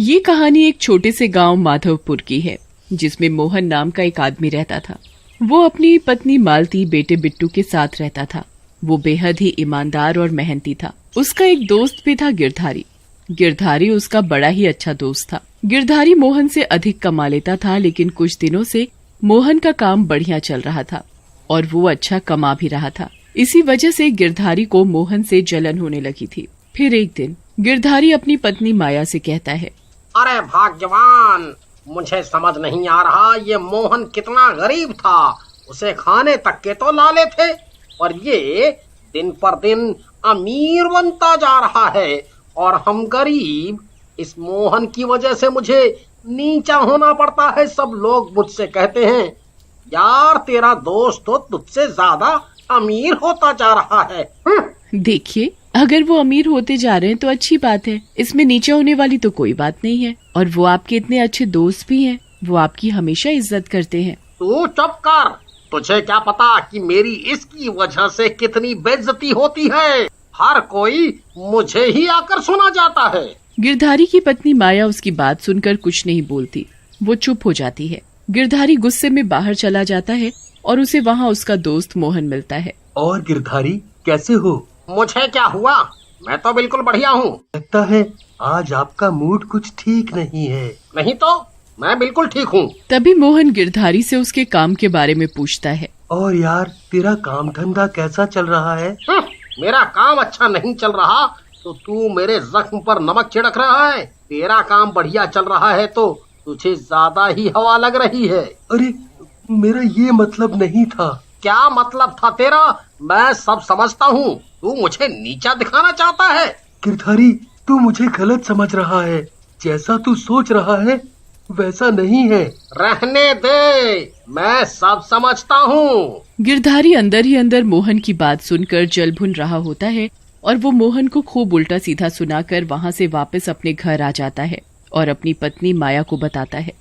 ये कहानी एक छोटे से गांव माधवपुर की है, जिसमें मोहन नाम का एक आदमी रहता था। वो अपनी पत्नी मालती, बेटे बिट्टू के साथ रहता था। वो बेहद ही ईमानदार और मेहनती था। उसका एक दोस्त भी था, गिरधारी। गिरधारी उसका बड़ा ही अच्छा दोस्त था। गिरधारी मोहन से अधिक कमा लेता था, लेकिन कुछ दिनों से मोहन का काम बढ़िया चल रहा था और वो अच्छा कमा भी रहा था। इसी वजह से गिरधारी को मोहन से जलन होने लगी थी। फिर एक दिन गिरधारी अपनी पत्नी माया से कहता है, अरे भाग्यवान, मुझे समझ नहीं आ रहा ये मोहन कितना गरीब था। उसे खाने तक के तो लाले थे और ये दिन पर दिन अमीर बनता जा रहा है और हम गरीब। इस मोहन की वजह से मुझे नीचा होना पड़ता है। सब लोग मुझसे कहते हैं, यार तेरा दोस्त तो तुझसे ज्यादा अमीर होता जा रहा है। देखिए, अगर वो अमीर होते जा रहे हैं तो अच्छी बात है। इसमें नीचा होने वाली तो कोई बात नहीं है। और वो आपके इतने अच्छे दोस्त भी हैं। वो आपकी हमेशा इज्जत करते हैं। तू चुप कर। तुझे क्या पता कि मेरी इसकी वजह से कितनी बेइज्जती होती है। हर कोई मुझे ही आकर सुना जाता है। गिरधारी की पत्नी माया उसकी बात सुनकर कुछ नहीं बोलती। वो चुप हो जाती है। गिरधारी गुस्से में बाहर चला जाता है और उसे वहाँ उसका दोस्त मोहन मिलता है। और गिरधारी, कैसे हो? मुझे क्या हुआ, मैं तो बिल्कुल बढ़िया हूँ। लगता है आज आपका मूड कुछ ठीक नहीं है। नहीं तो मैं बिल्कुल ठीक हूँ। तभी मोहन गिरधारी से उसके काम के बारे में पूछता है। और यार, तेरा काम धंधा कैसा चल रहा है? मेरा काम अच्छा नहीं चल रहा तो तू मेरे जख्म पर नमक छिड़क रहा है। तेरा काम बढ़िया चल रहा है तो तुझे ज्यादा ही हवा लग रही है। अरे, मेरा ये मतलब नहीं था। क्या मतलब था तेरा? मैं सब समझता हूँ। तू मुझे नीचा दिखाना चाहता है। गिरधारी, तू मुझे गलत समझ रहा है। जैसा तू सोच रहा है वैसा नहीं है। रहने दे, मैं सब समझता हूँ। गिरधारी अंदर ही अंदर मोहन की बात सुनकर जल भुन रहा होता है और वो मोहन को खूब उल्टा सीधा सुनाकर वहाँ से वापस अपने घर आ जाता है और अपनी पत्नी माया को बताता है।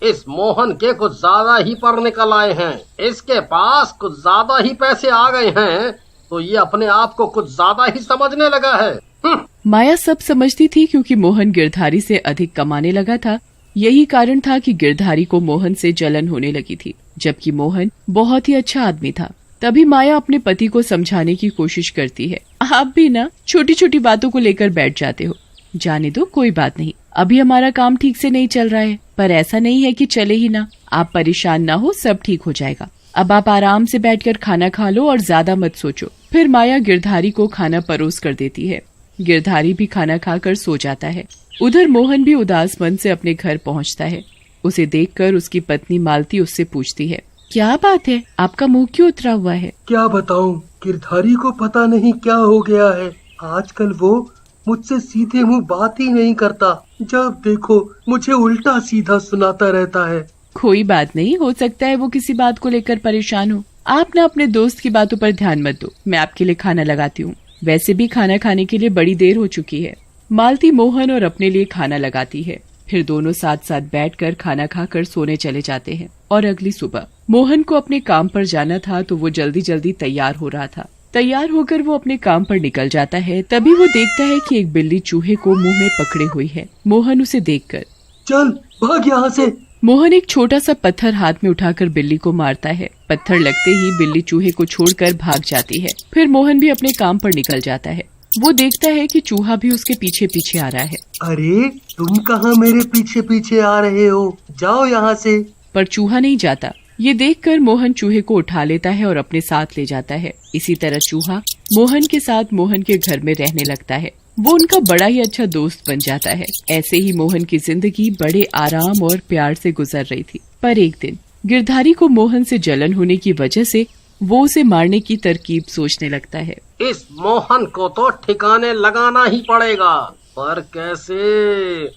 इस मोहन के कुछ ज्यादा ही पर निकल आए हैं। इसके पास कुछ ज्यादा ही पैसे आ गए हैं तो ये अपने आप को कुछ ज्यादा ही समझने लगा है। माया सब समझती थी, क्योंकि मोहन गिरधारी से अधिक कमाने लगा था। यही कारण था कि गिरधारी को मोहन से जलन होने लगी थी, जबकि मोहन बहुत ही अच्छा आदमी था। तभी माया अपने पति को समझाने की कोशिश करती है। आप भी ना छोटी छोटी बातों को लेकर बैठ जाते हो। जाने दो, कोई बात नहीं। अभी हमारा काम ठीक से नहीं चल रहा है, पर ऐसा नहीं है कि चले ही ना। आप परेशान ना हो, सब ठीक हो जाएगा। अब आप आराम से बैठकर खाना खा लो और ज्यादा मत सोचो। फिर माया गिरधारी को खाना परोस कर देती है। गिरधारी भी खाना खाकर सो जाता है। उधर मोहन भी उदास मन से अपने घर पहुंचता है। उसे देखकर उसकी पत्नी मालती उससे पूछती है, क्या बात है, आपका मुंह क्यों उतरा हुआ है? क्या बताऊं, गिरधारी को पता नहीं क्या हो गया है। आजकल वो मुझसे सीधे मुंह बात ही नहीं करता। जब देखो मुझे उल्टा सीधा सुनाता रहता है। कोई बात नहीं, हो सकता है वो किसी बात को लेकर परेशान हो। आप ना अपने दोस्त की बातों पर ध्यान मत दो। मैं आपके लिए खाना लगाती हूँ। वैसे भी खाना खाने के लिए बड़ी देर हो चुकी है। मालती मोहन और अपने लिए खाना लगाती है। फिर दोनों साथ साथ बैठकर खाना खाकर सोने चले जाते हैं। और अगली सुबह मोहन को अपने काम पर जाना था तो वो जल्दी जल्दी तैयार हो रहा था। तैयार होकर वो अपने काम पर निकल जाता है। तभी वो देखता है कि एक बिल्ली चूहे को मुंह में पकड़े हुई है। मोहन उसे देखकर, चल भाग यहाँ से। मोहन एक छोटा सा पत्थर हाथ में उठाकर बिल्ली को मारता है। पत्थर लगते ही बिल्ली चूहे को छोड़कर भाग जाती है। फिर मोहन भी अपने काम पर निकल जाता है। वो देखता है कि चूहा भी उसके पीछे पीछे आ रहा है। अरे, तुम कहाँ मेरे पीछे पीछे आ रहे हो? जाओ यहाँ से। पर चूहा नहीं जाता। ये देखकर मोहन चूहे को उठा लेता है और अपने साथ ले जाता है। इसी तरह चूहा मोहन के साथ मोहन के घर में रहने लगता है। वो उनका बड़ा ही अच्छा दोस्त बन जाता है। ऐसे ही मोहन की जिंदगी बड़े आराम और प्यार से गुजर रही थी। पर एक दिन गिरधारी को मोहन से जलन होने की वजह से वो उसे मारने की तरकीब सोचने लगता है। इस मोहन को तो ठिकाने लगाना ही पड़ेगा, पर कैसे?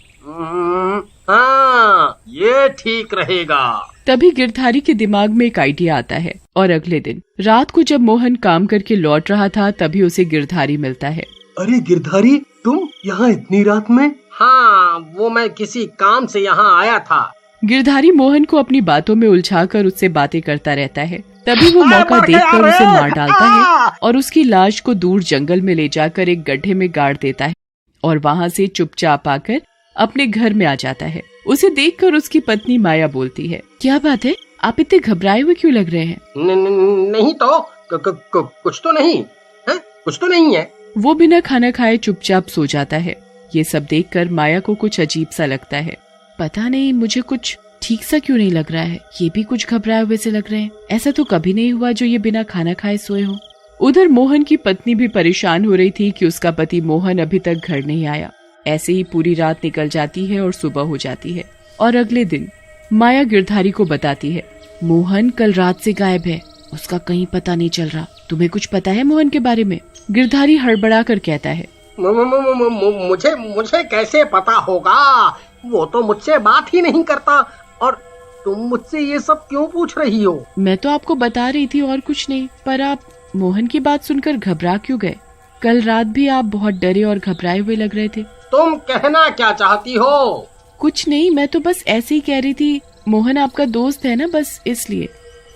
हाँ, ये ठीक रहेगा। तभी गिरधारी के दिमाग में एक आइडिया आता है और अगले दिन रात को जब मोहन काम करके लौट रहा था तभी उसे गिरधारी मिलता है। अरे गिरधारी, तुम यहाँ इतनी रात में? हाँ, वो मैं किसी काम से यहाँ आया था। गिरधारी मोहन को अपनी बातों में उलझाकर उससे बातें करता रहता है। तभी वो मौका देखकर उसे मार डालता है और उसकी लाश को दूर जंगल में ले जाकर एक गड्ढे में गाड़ देता है और वहाँ से चुपचाप आकर अपने घर में आ जाता है। उसे देखकर उसकी पत्नी माया बोलती है, क्या बात है, आप इतने घबराए हुए क्यों लग रहे हैं? नहीं तो कुछ तो नहीं है, कुछ तो नहीं है। वो बिना खाना खाए चुपचाप सो जाता है। ये सब देखकर माया को कुछ अजीब सा लगता है। पता नहीं मुझे कुछ ठीक सा क्यों नहीं लग रहा है, ये भी कुछ घबराए हुए से लग रहे हैं। ऐसा तो कभी नहीं हुआ जो ये बिना खाना खाए सोए हो। उधर मोहन की पत्नी भी परेशान हो रही थी कि उसका पति मोहन अभी तक घर नहीं आया। ऐसे ही पूरी रात निकल जाती है और सुबह हो जाती है। और अगले दिन माया गिरधारी को बताती है, मोहन कल रात से गायब है, उसका कहीं पता नहीं चल रहा। तुम्हें कुछ पता है मोहन के बारे में? गिरधारी हड़बड़ा कर कहता है, मुझे कैसे पता होगा, वो तो मुझसे बात ही नहीं करता। और तुम मुझसे ये सब क्यों पूछ रही हो? मैं तो आपको बता रही थी और कुछ नहीं, पर आप मोहन की बात सुनकर घबरा क्यों गए? कल रात भी आप बहुत डरे और घबराए हुए लग रहे थे। तुम कहना क्या चाहती हो? कुछ नहीं, मैं तो बस ऐसे ही कह रही थी, मोहन आपका दोस्त है ना, बस इसलिए।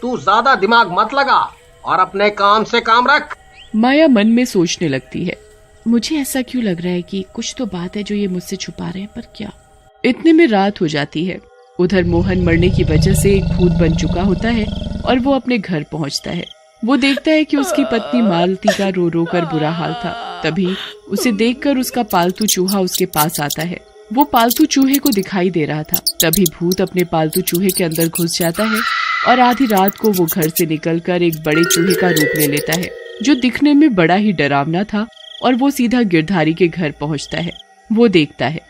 तू ज्यादा दिमाग मत लगा और अपने काम से काम रख। माया मन में सोचने लगती है, मुझे ऐसा क्यों लग रहा है कि कुछ तो बात है जो ये मुझसे छुपा रहे हैं, पर क्या? इतने में रात हो जाती है। उधर मोहन मरने की वजह से एक भूत बन चुका होता है और वो अपने घर पहुंचता है। वो देखता है कि उसकी पत्नी मालती का रो रो कर बुरा हाल था। तभी उसे देखकर उसका पालतू चूहा उसके पास आता है। वो पालतू चूहे को दिखाई दे रहा था। तभी भूत अपने पालतू चूहे के अंदर घुस जाता है और आधी रात को वो घर से निकलकर एक बड़े चूहे का रूप ले लेता है, जो दिखने में बड़ा ही डरावना था। और वो सीधा गिरधारी के घर पहुंचता है। वो देखता है,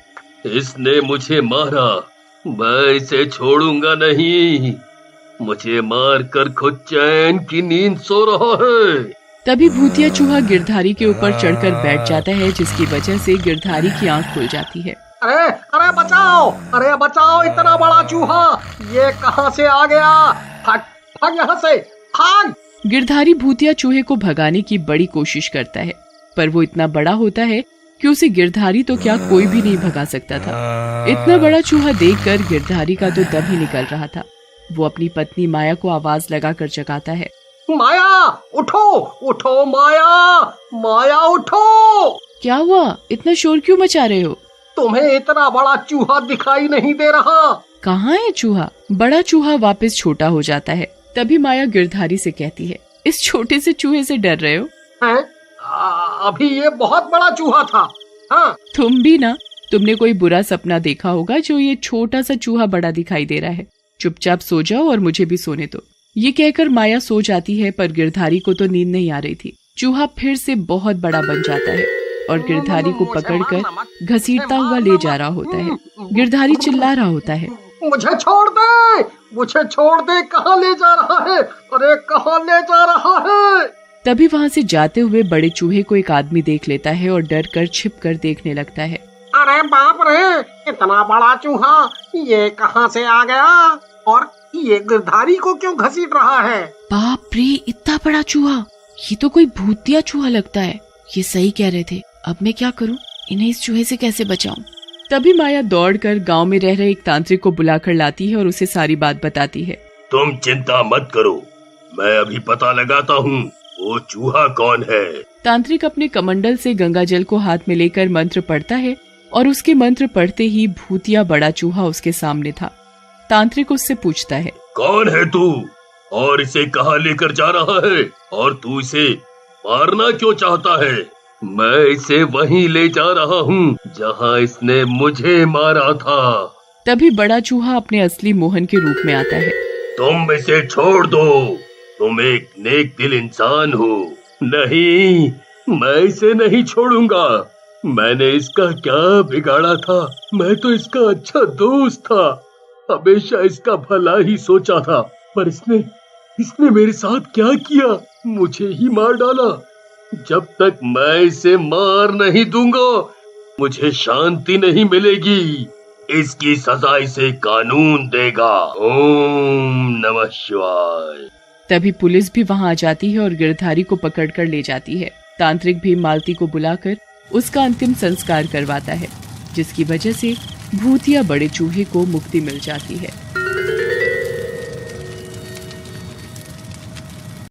इसने मुझे मारा, मैं इसे छोड़ूंगा नहीं। मुझे मार कर खुद चैन की नींद सो रहा है। तभी भूतिया चूहा गिरधारी के ऊपर चढ़कर बैठ जाता है, जिसकी वजह से गिरधारी की आंख खुल जाती है। अरे बचाओ, अरे बचाओ, इतना बड़ा चूहा ये कहां से आ गया? भाग यहाँ से, भाग! गिरधारी भूतिया चूहे को भगाने की बड़ी कोशिश करता है, पर वो इतना बड़ा होता है कि उसे गिरधारी तो क्या कोई भी नहीं भगा सकता था। इतना बड़ा चूहा देखकर गिरधारी का तो दम ही निकल रहा था। वो अपनी पत्नी माया को आवाज लगाकर जगाता है, माया उठो, उठो माया, माया उठो। क्या हुआ, इतना शोर क्यों मचा रहे हो? तुम्हें इतना बड़ा चूहा दिखाई नहीं दे रहा? कहाँ है चूहा? बड़ा चूहा वापस छोटा हो जाता है। तभी माया गिरधारी से कहती है, इस छोटे से चूहे से डर रहे हो? हैं? अभी ये बहुत बड़ा चूहा था। हाँ? तुम भी ना, तुमने कोई बुरा सपना देखा होगा जो ये छोटा सा चूहा बड़ा दिखाई दे रहा है। चुपचाप सो जाओ और मुझे भी सोने दो। ये कहकर माया सो जाती है, पर गिरधारी को तो नींद नहीं आ रही थी। चूहा फिर से बहुत बड़ा बन जाता है और गिरधारी को पकड़कर घसीटता हुआ ले जा रहा होता है। गिरधारी चिल्ला रहा होता है, मुझे छोड़ दे, मुझे छोड़ दे, कहाँ ले जा रहा है? अरे कहाँ ले जा रहा है? तभी वहाँ से जाते हुए बड़े चूहे को एक आदमी देख लेता है और डर कर छिप कर देखने लगता है। अरे बाप रे, इतना बड़ा चूहा ये कहाँ से आ गया? और ये गिरधारी को क्यों घसीट रहा है? बाप रे, इतना बड़ा चूहा, ये तो कोई भूतिया चूहा लगता है। ये सही कह रहे थे, अब मैं क्या करूं? इन्हें इस चूहे से कैसे बचाऊं? तभी माया दौड़कर गांव में रह रहे एक तांत्रिक को बुलाकर लाती है और उसे सारी बात बताती है। तुम चिंता मत करो, मैं अभी पता लगाता हूँ वो चूहा कौन है। तांत्रिक अपने कमंडल से गंगा जल को हाथ में लेकर मंत्र पढ़ता है और उसके मंत्र पढ़ते ही भूतिया बड़ा चूहा उसके सामने था। तांत्रिक उससे पूछता है, कौन है तू और इसे कहाँ लेकर जा रहा है, और तू इसे मारना क्यों चाहता है? मैं इसे वहीं ले जा रहा हूँ जहाँ इसने मुझे मारा था। तभी बड़ा चूहा अपने असली मोहन के रूप में आता है। तुम इसे छोड़ दो, तुम एक नेक दिल इंसान हो। नहीं, मैं इसे नहीं छोड़ूंगा। मैंने इसका क्या बिगाड़ा था? मैं तो इसका अच्छा दोस्त था, हमेशा इसका भला ही सोचा था, पर इसने मेरे साथ क्या किया? मुझे ही मार डाला। जब तक मैं इसे मार नहीं दूंगा मुझे शांति नहीं मिलेगी। इसकी सजा इसे कानून देगा। ओम नमः शिवाय। तभी पुलिस भी वहां आ जाती है और गिरधारी को पकड़कर ले जाती है। तांत्रिक भी मालती को बुलाकर उसका अंतिम संस्कार करवाता है, जिसकी वजह से भूतिया बड़े चूहे को मुक्ति मिल जाती है।